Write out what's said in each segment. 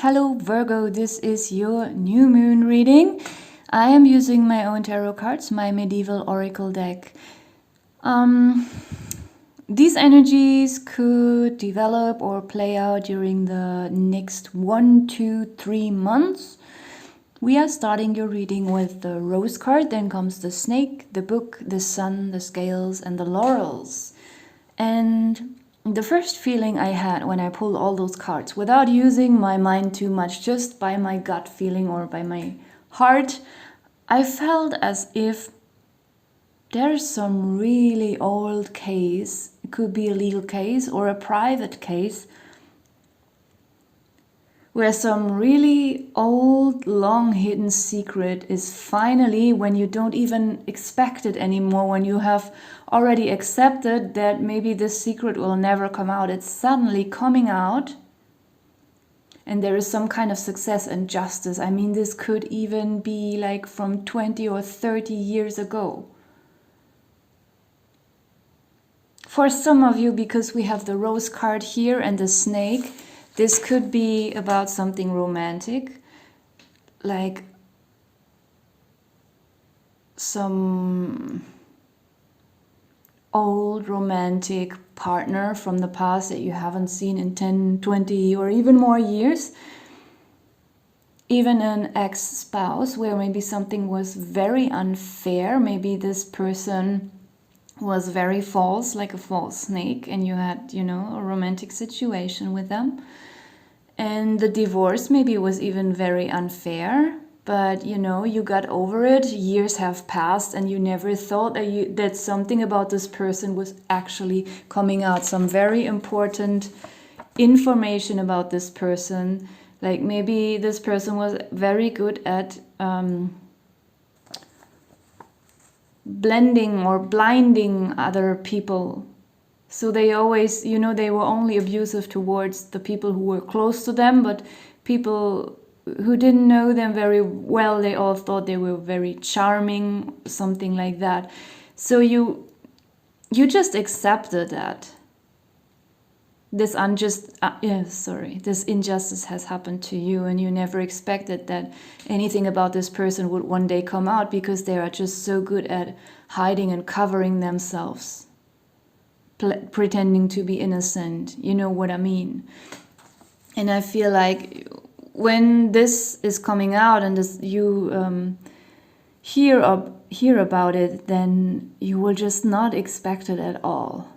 Hello Virgo, this is your new moon reading. I am using my own tarot cards, my medieval oracle deck. These energies could develop or play out during the next 1, 2, 3 months. We are starting your reading with the rose card, then comes the snake, the book, the sun, the scales, and the laurels. And the first feeling I had when I pulled all those cards, without using my mind too much, just by my gut feeling or by my heart, I felt as if there's some really old case, it could be a legal case or a private case, where some really old, long hidden secret is finally, when you don't even expect it anymore, when you have already accepted that maybe this secret will never come out, it's suddenly coming out. And there is some kind of success and justice. I mean, this could even be like from 20 or 30 years ago. For some of you, because we have the rose card here and the snake, this could be about something romantic, like some old romantic partner from the past that you haven't seen in 10, 20 or even more years. Even an ex-spouse where maybe something was very unfair. Maybe this person was very false, like a false snake, and you had, a romantic situation with them. And the divorce maybe was even very unfair, but you got over it. Years have passed and you never thought that something about this person was actually coming out. Some very important information about this person. Like maybe this person was very good at blending or blinding other people. So they always, they were only abusive towards the people who were close to them, but people who didn't know them very well, they all thought they were very charming, something like that. So you just accepted that this injustice has happened to you, and you never expected that anything about this person would one day come out, because they are just so good at hiding and covering themselves. Pretending to be innocent, you know what I mean. And I feel like when this is coming out and you hear about it, then you will just not expect it at all.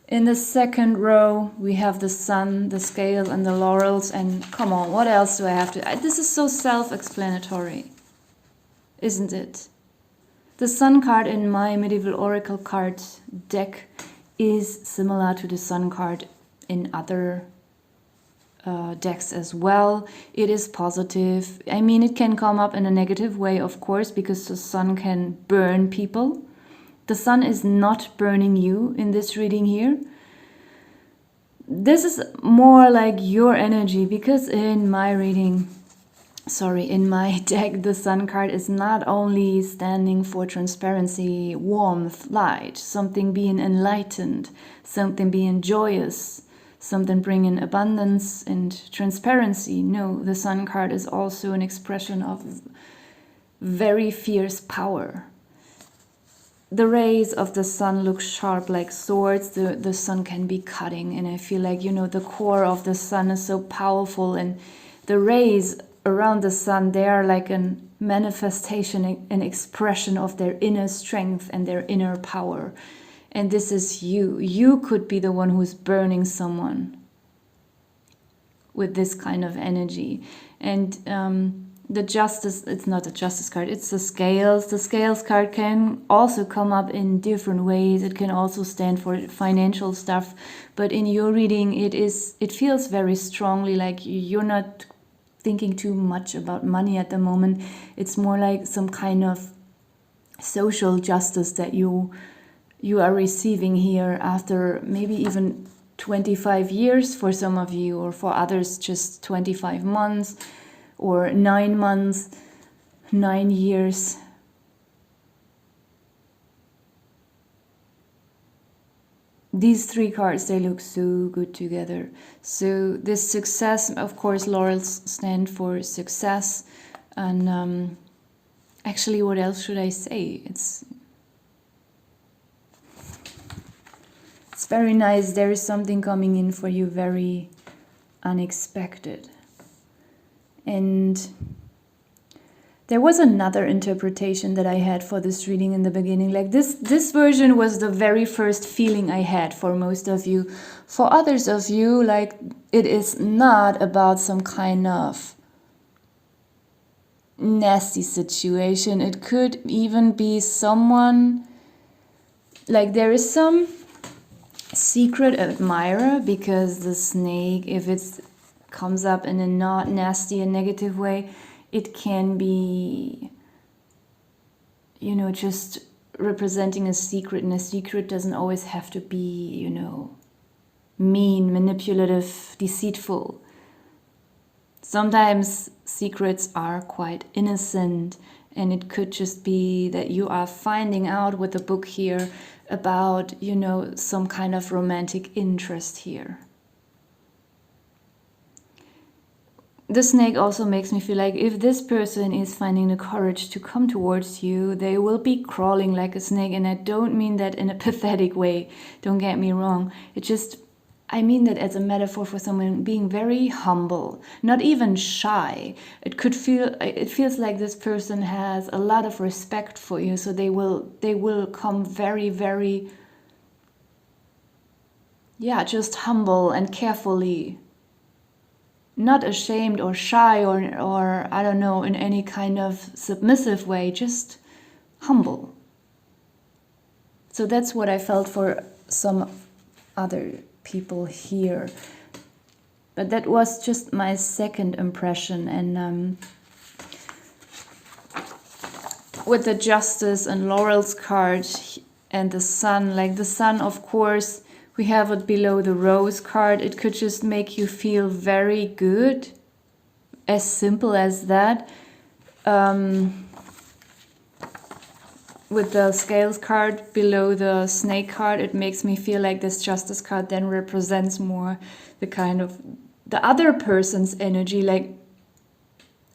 In the second row, we have the sun, the scale, and the laurels. And come on, what else do I have to... This is so self-explanatory, isn't it? The sun card in my medieval oracle card deck is similar to the sun card in other decks as well. It is positive. I mean, it can come up in a negative way, of course, because the sun can burn people. The sun is not burning you in this reading here. This is more like your energy, because in my deck, the sun card is not only standing for transparency, warmth, light, something being enlightened, something being joyous, something bringing abundance and transparency. No, the sun card is also an expression of very fierce power. The rays of the sun look sharp like swords. The sun can be cutting, and I feel like, the core of the sun is so powerful, and the rays around the sun, they are like a manifestation, an expression of their inner strength and their inner power. And this is you. You could be the one who's burning someone with this kind of energy. And the justice, it's not a justice card, it's the scales. The scales card can also come up in different ways. It can also stand for financial stuff. But in your reading, it feels very strongly like you're not thinking too much about money at the moment. It's more like some kind of social justice that you are receiving here after maybe even 25 years for some of you, or for others just 25 months or 9 months, 9 years. these three cards, they look so good together. So this success, of course, laurels stand for success. And actually, what else should I say? It's very nice. There is something coming in for you very unexpected. And there was another interpretation that I had for this reading in the beginning. Like this version was the very first feeling I had for most of you. For others of you, like, it is not about some kind of nasty situation. It could even be someone, like, there is some secret admirer, because the snake, if it comes up in a not nasty and negative way, it can be, you know, just representing a secret, and a secret doesn't always have to be, you know, mean, manipulative, deceitful. Sometimes secrets are quite innocent, and it could just be that you are finding out with the book here about, you know, some kind of romantic interest here. The snake also makes me feel like if this person is finding the courage to come towards you, they will be crawling like a snake. And I don't mean that in a pathetic way, don't get me wrong. I mean that as a metaphor for someone being very humble, not even shy. It feels like this person has a lot of respect for you, so they will come very, very, just humble and carefully. Not ashamed or shy or I don't know, in any kind of submissive way, just humble. So that's what I felt for some other people here. But that was just my second impression. And with the Justice and Laurels card and the Sun, like the Sun, of course, we have it below the Rose card. It could just make you feel very good. As simple as that. With the Scales card below the Snake card, it makes me feel like this Justice card then represents more the kind of the other person's energy. Like,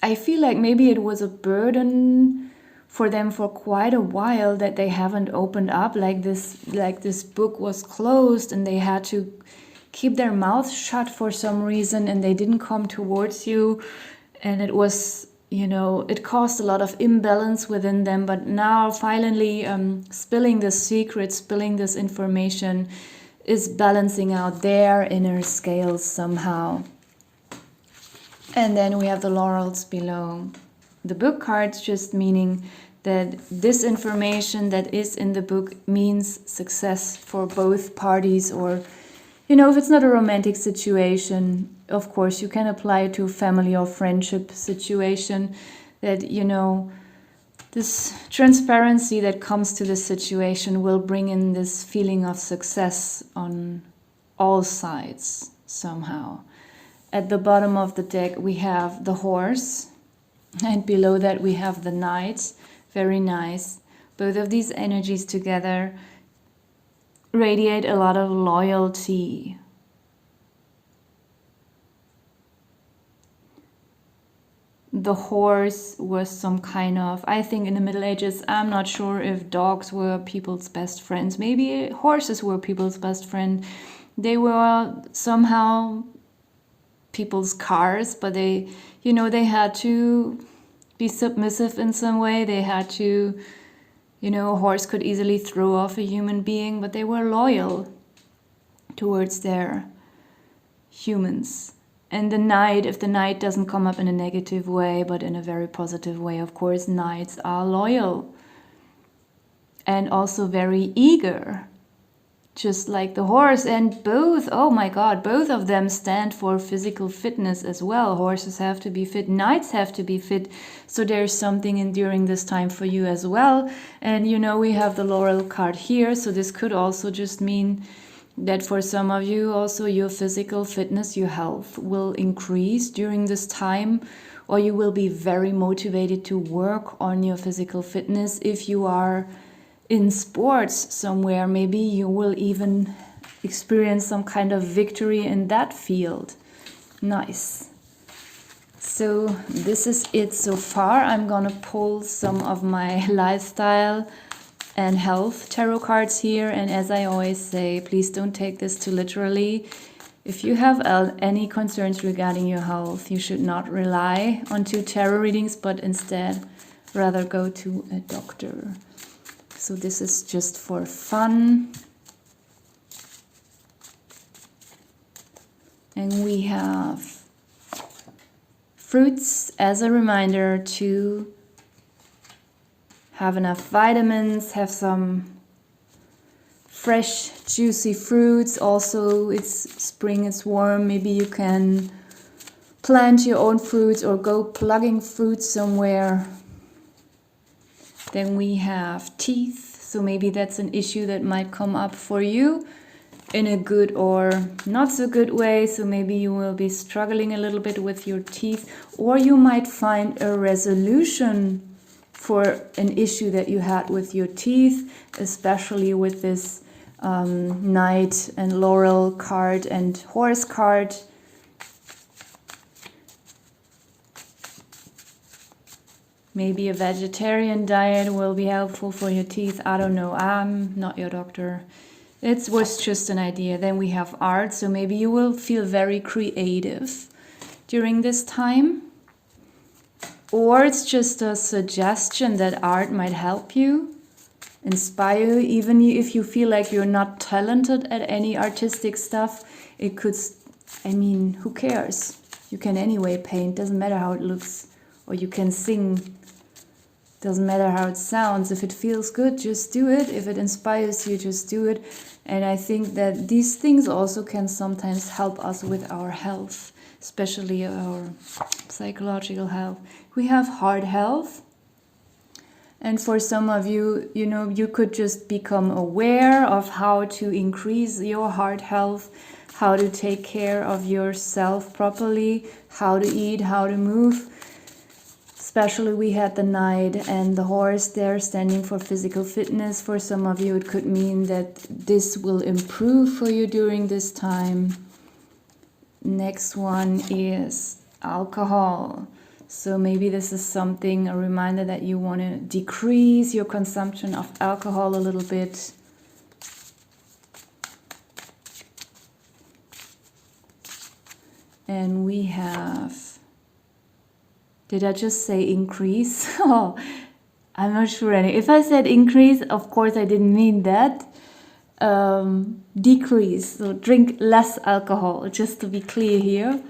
I feel like maybe it was a burden for them for quite a while that they haven't opened up, like this book was closed and they had to keep their mouths shut for some reason, and they didn't come towards you, and it was, you know, it caused a lot of imbalance within them. But now finally spilling this secret, spilling this information is balancing out their inner scales somehow. And then we have the Laurels below the book cards, just meaning that this information that is in the book means success for both parties. Or, you know, if it's not a romantic situation, of course you can apply it to a family or friendship situation, that, you know, this transparency that comes to this situation will bring in this feeling of success on all sides somehow. At the bottom of the deck we have the Horse, and below that we have the Knight. Very nice. Both of these energies together radiate a lot of loyalty. The Horse was some kind of, I think in the Middle Ages, I'm not sure if dogs were people's best friends. Maybe horses were people's best friend. They were somehow people's cars, but they, you know, they had to be submissive in some way. They had to, you know, a horse could easily throw off a human being, but they were loyal towards their humans. And the Knight, if the Knight doesn't come up in a negative way, but in a very positive way, of course, Knights are loyal and also very eager, just like the Horse. And both, oh my God, both of them stand for physical fitness as well. Horses have to be fit, Knights have to be fit. So there's something enduring this time for you as well. And, you know, we have the Laurel card here. So this could also just mean that for some of you also your physical fitness, your health will increase during this time, or you will be very motivated to work on your physical fitness. If you are in sports somewhere, maybe you will even experience some kind of victory in that field. Nice. So this is it so far. I'm gonna pull some of my lifestyle and health tarot cards here, and as I always say, please don't take this too literally. If you have any concerns regarding your health, you should not rely on 2 tarot readings, but instead rather go to a doctor. So this is just for fun. And we have fruits as a reminder to have enough vitamins, have some fresh, juicy fruits. Also, it's spring, it's warm. Maybe you can plant your own fruits or go plugging fruits somewhere. Then we have teeth. So maybe that's an issue that might come up for you in a good or not so good way. So maybe you will be struggling a little bit with your teeth, or you might find a resolution for an issue that you had with your teeth, especially with this Knight and Laurel card and Horse card. Maybe a vegetarian diet will be helpful for your teeth. I don't know. I'm not your doctor. It was just an idea. Then we have art. So maybe you will feel very creative during this time. Or it's just a suggestion that art might help you, inspire you, even if you feel like you're not talented at any artistic stuff. It could, I mean, who cares? You can anyway paint, doesn't matter how it looks. Or you can sing, doesn't matter how it sounds. If it feels good, just do it. If it inspires you, just do it. And I think that these things also can sometimes help us with our health, especially our psychological health. We have heart health. And for some of you, you know, you could just become aware of how to increase your heart health, how to take care of yourself properly, how to eat, how to move. Especially we had the Knight and the Horse there standing for physical fitness. For some of you, it could mean that this will improve for you during this time. Next one is alcohol. So maybe this is something, a reminder that you want to decrease your consumption of alcohol a little bit. And we have, did I just say increase? Oh, I'm not sure. If I said increase, of course I didn't mean that. Decrease, so drink less alcohol, just to be clear here.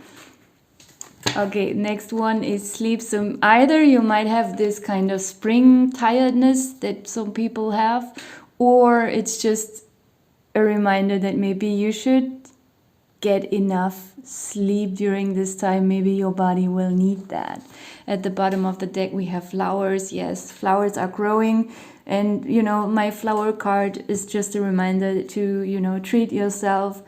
Okay, next one is sleep. So either you might have this kind of spring tiredness that some people have, or it's just a reminder that maybe you should get enough sleep during this time. Maybe your body will need that. At the bottom of the deck we have flowers. Yes, flowers are growing. And, you know, my flower card is just a reminder to, you know, treat yourself,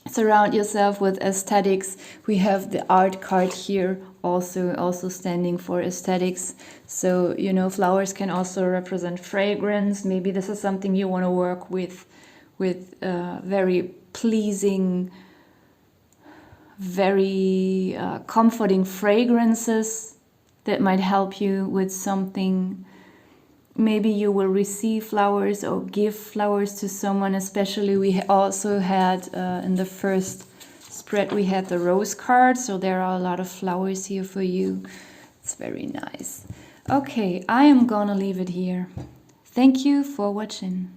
surround yourself with aesthetics. We have the art card here also standing for aesthetics. So, you know, flowers can also represent fragrance. Maybe this is something you want to work with very pleasing, very comforting fragrances that might help you with something. Maybe you will receive flowers or give flowers to someone. Especially we also had in the first spread we had the rose card, so there are a lot of flowers here for you. It's very nice. Okay, I am gonna leave it here. Thank you for watching.